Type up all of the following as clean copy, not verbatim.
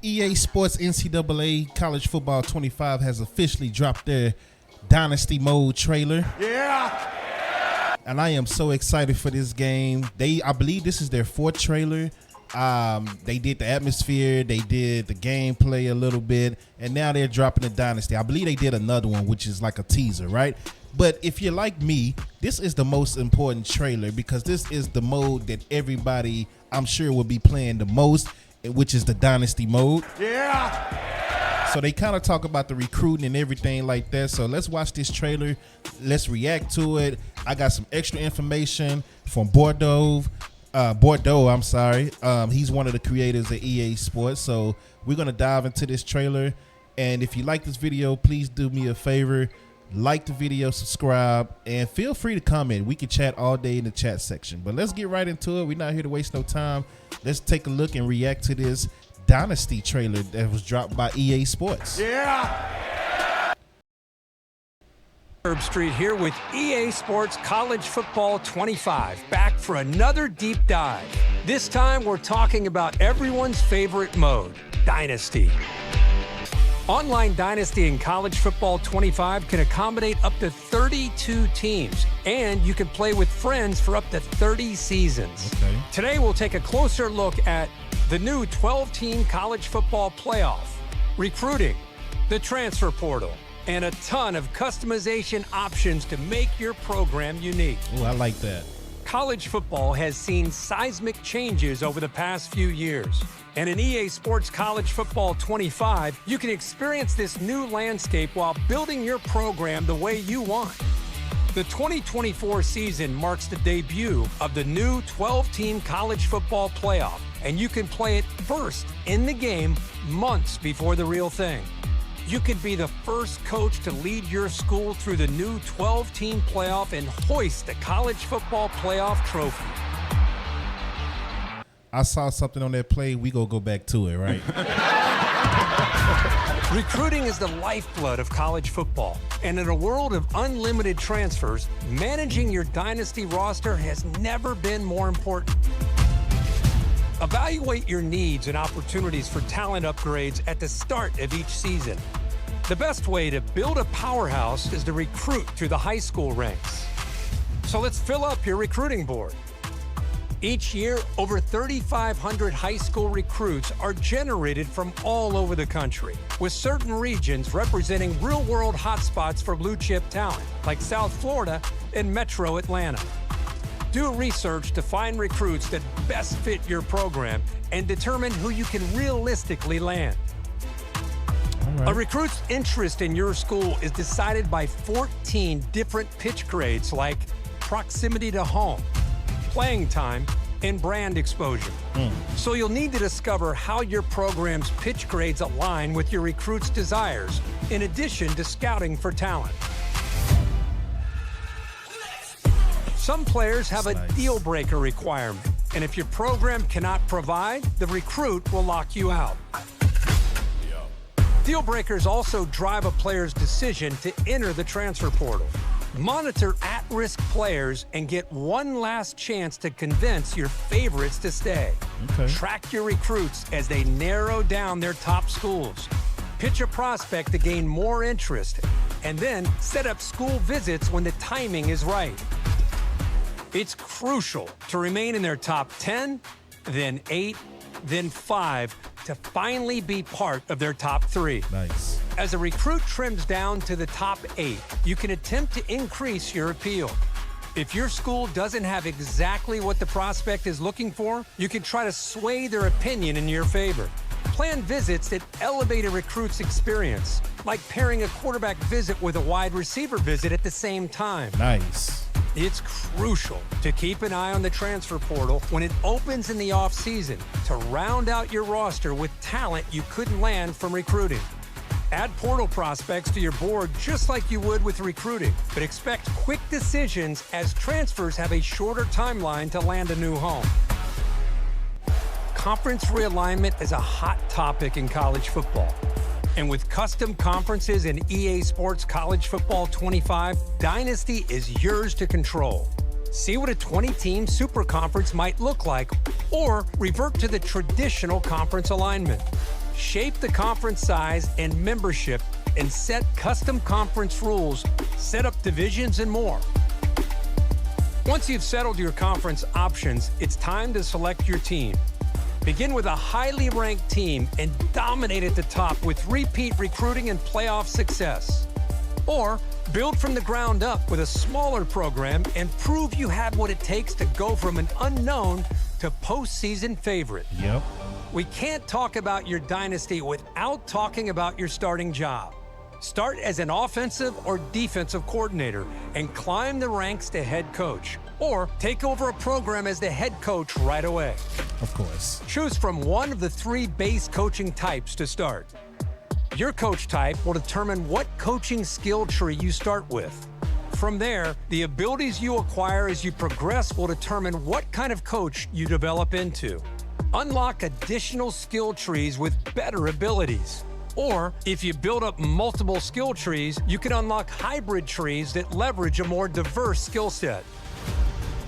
EA Sports NCAA College Football 25 has officially dropped their Dynasty mode trailer. Yeah! And I am so excited for this game. I believe this is their fourth trailer. They did the atmosphere, they did the gameplay a little bit, and now they're dropping the Dynasty. I believe they did another one, which is like a teaser, right? But if you're like me, this is the most important trailer because this is the mode that everybody, I'm sure, will be playing the most, which is the Dynasty mode. Yeah! So they kind of talk about the recruiting and everything like that. So let's watch this trailer. Let's react to it. I got some extra information from Bordeaux. I'm sorry. He's one of the creators of EA Sports. So we're going to dive into this trailer. And if you like this video, please do me a favor. Like the video, subscribe, and feel free to comment. We can chat all day in the chat section. But let's get right into it. We're not here to waste no time. Let's take a look and react to this Dynasty trailer that was dropped by EA Sports. Yeah! Herb Street here with EA Sports College Football 25, back for another deep dive. This time we're talking about everyone's favorite mode, Dynasty. Online Dynasty in College Football 25 can accommodate up to 32 teams, and you can play with friends for up to 30 seasons. Okay. Today we'll take a closer look at the new 12-team college football playoff, recruiting, the transfer portal, and a ton of customization options to make your program unique. Oh, I like that. College football has seen seismic changes over the past few years. And in EA Sports College Football 25, you can experience this new landscape while building your program the way you want. The 2024 season marks the debut of the new 12-team college football playoff, and you can play it first in the game months before the real thing. You could be the first coach to lead your school through the new 12-team playoff and hoist the college football playoff trophy. I saw something on that play. We gonna go back to it, right? Recruiting is the lifeblood of college football. And in a world of unlimited transfers, managing your dynasty roster has never been more important. Evaluate your needs and opportunities for talent upgrades at the start of each season. The best way to build a powerhouse is to recruit through the high school ranks. So let's fill up your recruiting board. Each year, over 3,500 high school recruits are generated from all over the country, with certain regions representing real-world hotspots for blue-chip talent, like South Florida and Metro Atlanta. Do research to find recruits that best fit your program and determine who you can realistically land. All right. A recruit's interest in your school is decided by 14 different pitch grades like proximity to home, playing time, and brand exposure. So you'll need to discover how your program's pitch grades align with your recruit's desires, in addition to scouting for talent. Some players have a deal breaker requirement, and if your program cannot provide, the recruit will lock you out. Deal breakers also drive a player's decision to enter the transfer portal. Monitor at-risk players and get one last chance to convince your favorites to stay. Okay. Track your recruits as they narrow down their top schools. Pitch a prospect to gain more interest, and then set up school visits when the timing is right. It's crucial to remain in their top 10, then 8, then 5, to finally be part of their top 3. Nice. As a recruit trims down to the top 8, you can attempt to increase your appeal. If your school doesn't have exactly what the prospect is looking for, you can try to sway their opinion in your favor. Plan visits that elevate a recruit's experience, like pairing a quarterback visit with a wide receiver visit at the same time. Nice. It's crucial to keep an eye on the transfer portal when it opens in the offseason to round out your roster with talent you couldn't land from recruiting. Add portal prospects to your board just like you would with recruiting, but expect quick decisions as transfers have a shorter timeline to land a new home. Conference realignment is a hot topic in college football. And with custom conferences in EA Sports College Football 25, Dynasty is yours to control. See what a 20-team super conference might look like, or revert to the traditional conference alignment. shape the conference size and membership, and set custom conference rules, set up divisions, and more. Once you've settled your conference options, it's time to select your team. Begin with a highly ranked team and dominate at the top with repeat recruiting and playoff success. Or build from the ground up with a smaller program and prove you have what it takes to go from an unknown to postseason favorite. Yep. We can't talk about your dynasty without talking about your starting job. Start as an offensive or defensive coordinator and climb the ranks to head coach. Or take over a program as the head coach right away. Of course. Choose from one of the 3 base coaching types to start. Your coach type will determine what coaching skill tree you start with. From there, the abilities you acquire as you progress will determine what kind of coach you develop into. Unlock additional skill trees with better abilities. Or, if you build up multiple skill trees, you can unlock hybrid trees that leverage a more diverse skill set.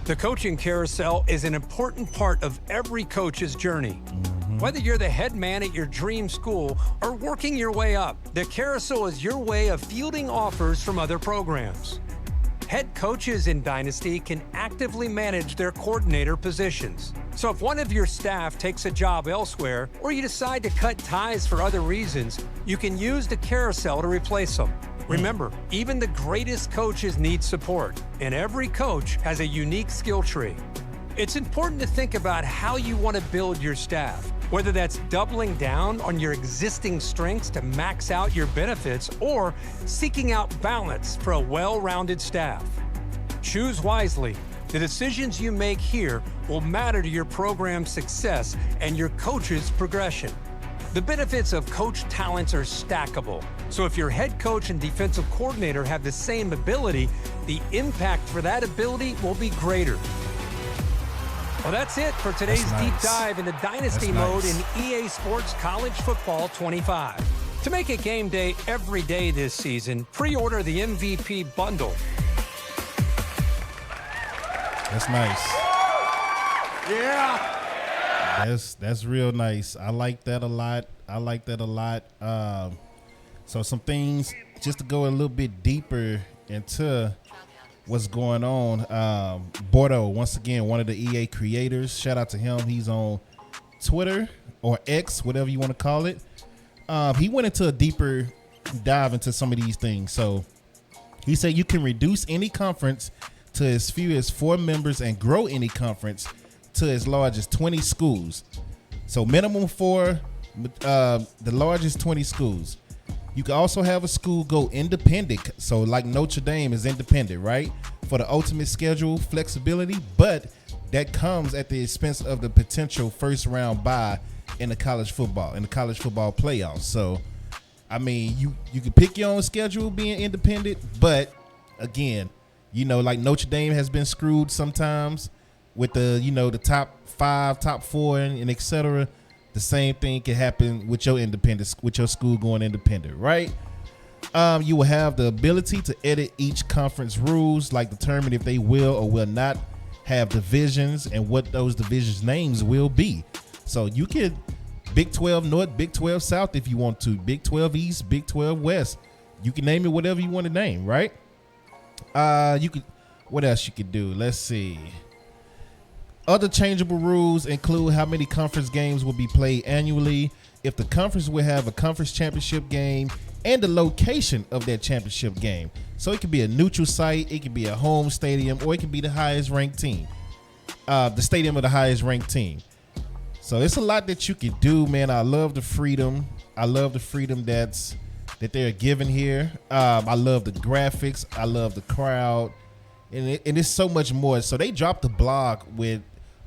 The coaching carousel is an important part of every coach's journey. Whether you're the head man at your dream school or working your way up, the carousel is your way of fielding offers from other programs. Head coaches in Dynasty can actively manage their coordinator positions. So if one of your staff takes a job elsewhere, or you decide to cut ties for other reasons, you can use the carousel to replace them. Remember, even the greatest coaches need support, and every coach has a unique skill tree. It's important to think about how you want to build your staff, whether that's doubling down on your existing strengths to max out your benefits or seeking out balance for a well-rounded staff. Choose wisely. The decisions you make here will matter to your program's success and your coach's progression. The benefits of coach talents are stackable. So if your head coach and defensive coordinator have the same ability, the impact for that ability will be greater. Well, that's it for today's deep dive into Dynasty mode in EA Sports College Football 25. To make it game day every day this season, pre-order the MVP bundle. That's nice. Yeah. That's real nice. I like that a lot. So some things just to go a little bit deeper into what's going on. Bordeaux, once again, one of the EA creators. Shout out to him. He's on Twitter or X, whatever you want to call it. He went into a deeper dive into some of these things. So he said you can reduce any conference to as few as 4 members and grow any conference to as large as 20 schools. So minimum 4, the largest 20 schools. You can also have a school go independent. So like Notre Dame is independent, right? For the ultimate schedule flexibility, but that comes at the expense of the potential first round bye in the college football playoffs. So, I mean, you can pick your own schedule being independent, but again, like Notre Dame has been screwed sometimes with the top 5, top 4, and et cetera. The same thing can happen with your independence, with your school going independent, right? You will have the ability to edit each conference rules, like determine if they will or will not have divisions and what those divisions names will be. So you could Big 12 North, Big 12 South if you want to, Big 12 East, Big 12 West. You can name it whatever you want to name, right? What else you could do? Let's see. Other changeable rules include how many conference games will be played annually, if the conference will have a conference championship game, and the location of that championship game. So it could be a neutral site, it could be a home stadium, or it could be the highest ranked team, the stadium of the highest ranked team. So it's a lot that you can do, man. I love the freedom. that they're given here. I love the graphics. I love the crowd, and it's so much more. So they dropped the blog with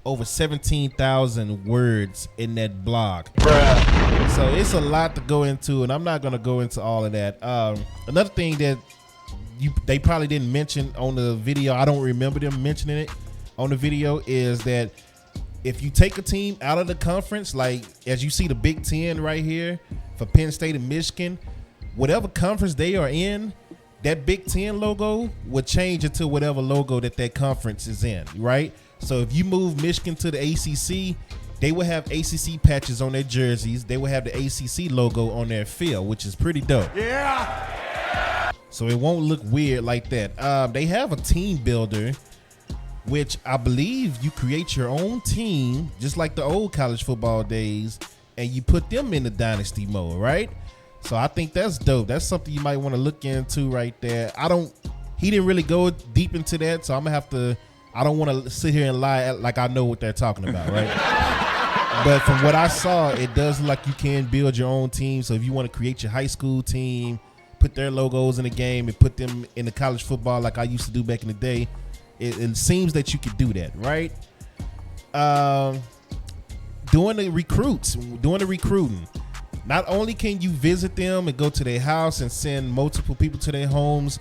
over 17,000 words in that blog. So it's a lot to go into, and I'm not going to go into all of that. Another thing that they probably didn't mention on the video, I don't remember them mentioning it on the video, is that if you take a team out of the conference, like as you see the Big Ten right here for Penn State and Michigan, whatever conference they are in, that Big Ten logo will change into whatever logo that conference is in, right? So if you move Michigan to the ACC, they will have ACC patches on their jerseys. They will have the ACC logo on their field, which is pretty dope. Yeah. So it won't look weird like that. They have a team builder, which I believe you create your own team, just like the old college football days, and you put them in the dynasty mode, right? So I think that's dope. That's something you might want to look into right there. He didn't really go deep into that, so I'm gonna have to. I don't want to sit here and lie like I know what they're talking about, right? But from what I saw, it does look like you can build your own team. So if you want to create your high school team, put their logos in the game and put them in the college football like I used to do back in the day, it seems that you could do that, right? Doing the recruiting. Not only can you visit them and go to their house and send multiple people to their homes,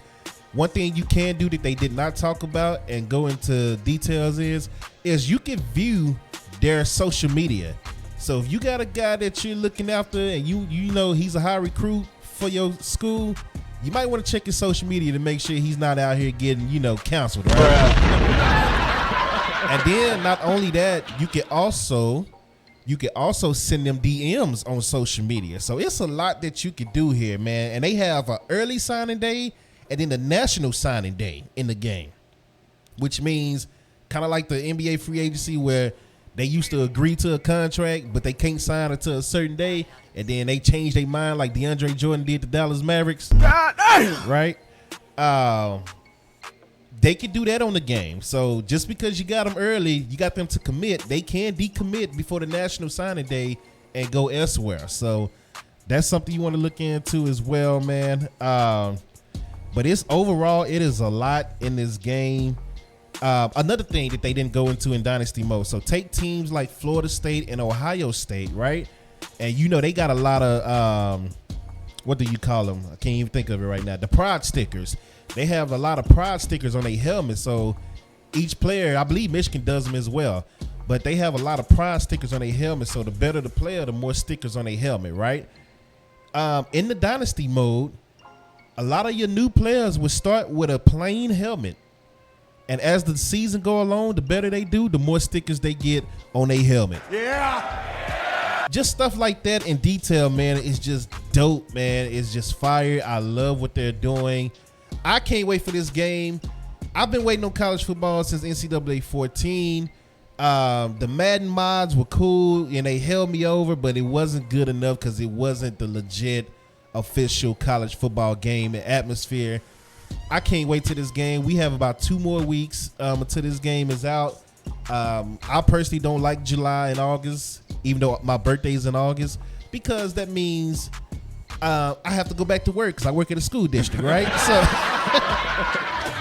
one thing you can do that they did not talk about and go into details is you can view their social media. So if you got a guy that you're looking after and you know he's a high recruit for your school, you might want to check his social media to make sure he's not out here getting, counseled, right? And then not only that, you can also send them DMs on social media. So it's a lot that you can do here, man. And they have an early signing day and then the national signing day in the game, which means kind of like the NBA free agency where they used to agree to a contract, but they can't sign until a certain day, and then they change their mind like DeAndre Jordan did to Dallas Mavericks. God damn. Right? They can do that on the game. So just because you got them early, you got them to commit, they can decommit before the national signing day and go elsewhere. So that's something you want to look into as well, man. But it is a lot in this game. Another thing that they didn't go into in Dynasty mode. So take teams like Florida State and Ohio State, right? And they got a lot of, what do you call them? I can't even think of it right now. The pride stickers. They have a lot of pride stickers on their helmet. So each player, I believe Michigan does them as well, but they have a lot of pride stickers on their helmet. So the better the player, the more stickers on their helmet, right? In the Dynasty mode, a lot of your new players will start with a plain helmet. And as the season go along, the better they do, the more stickers they get on their helmet. Yeah. Just stuff like that in detail, man. It's just dope, man. It's just fire. I love what they're doing. I can't wait for this game. I've been waiting on college football since NCAA 14. The Madden mods were cool, and they held me over, but it wasn't good enough because it wasn't the legit official college football game and atmosphere. I can't wait to this game. We have about 2 more weeks until this game is out. I personally don't like July and August, even though my birthday is in August, because that means I have to go back to work because I work at a school district, right? So,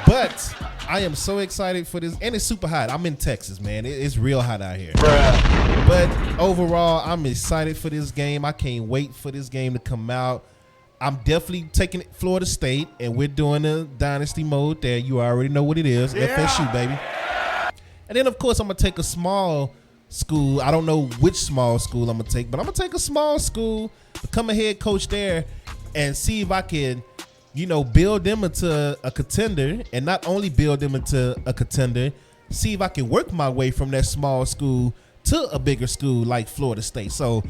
but I am so excited for this, and it's super hot. I'm in Texas, man. It's real hot out here. Bruh. But overall, I'm excited for this game. I can't wait for this game to come out. I'm definitely taking Florida State, and we're doing the Dynasty mode there. You already know what it is. Yeah. FSU, baby. And then, of course, I'm going to take a small school. I don't know which small school I'm going to take, but I'm going to take a small school, become a head coach there, and see if I can, build them into a contender, and not only build them into a contender, see if I can work my way from that small school to a bigger school like Florida State. So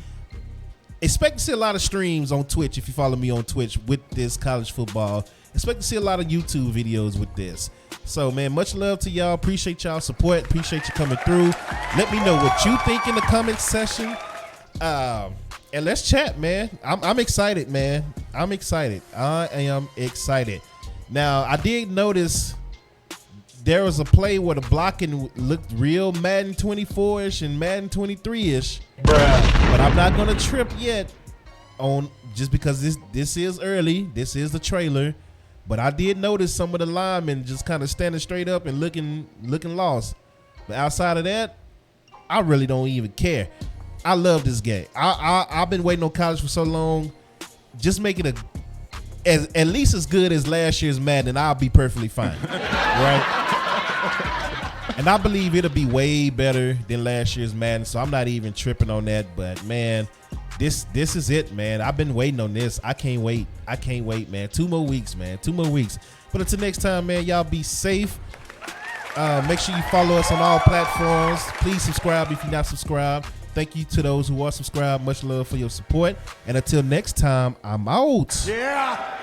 expect to see a lot of streams on Twitch if you follow me on Twitch with this college football. Expect to see a lot of YouTube videos with this. So, man, much love to y'all. Appreciate y'all support. Appreciate you coming through. Let me know what you think in the comment section. And let's chat, man. I'm excited, man. I'm excited. I am excited. Now, I did notice there was a play where the blocking looked real Madden 24-ish and Madden 23-ish. Bruh. But I'm not going to trip yet on just because this is early. This is the trailer. But I did notice some of the linemen just kind of standing straight up and looking lost. But outside of that, I really don't even care. I love this game. I've been waiting on college for so long. Just make it at least as good as last year's Madden, and I'll be perfectly fine. Right? And I believe it'll be way better than last year's Madden, so I'm not even tripping on that. But, man, this is it, man. I've been waiting on this. I can't wait. I can't wait, man. 2 more weeks, man. 2 more weeks. But until next time, man, y'all be safe. Make sure you follow us on all platforms. Please subscribe if you're not subscribed. Thank you to those who are subscribed. Much love for your support. And until next time, I'm out. Yeah.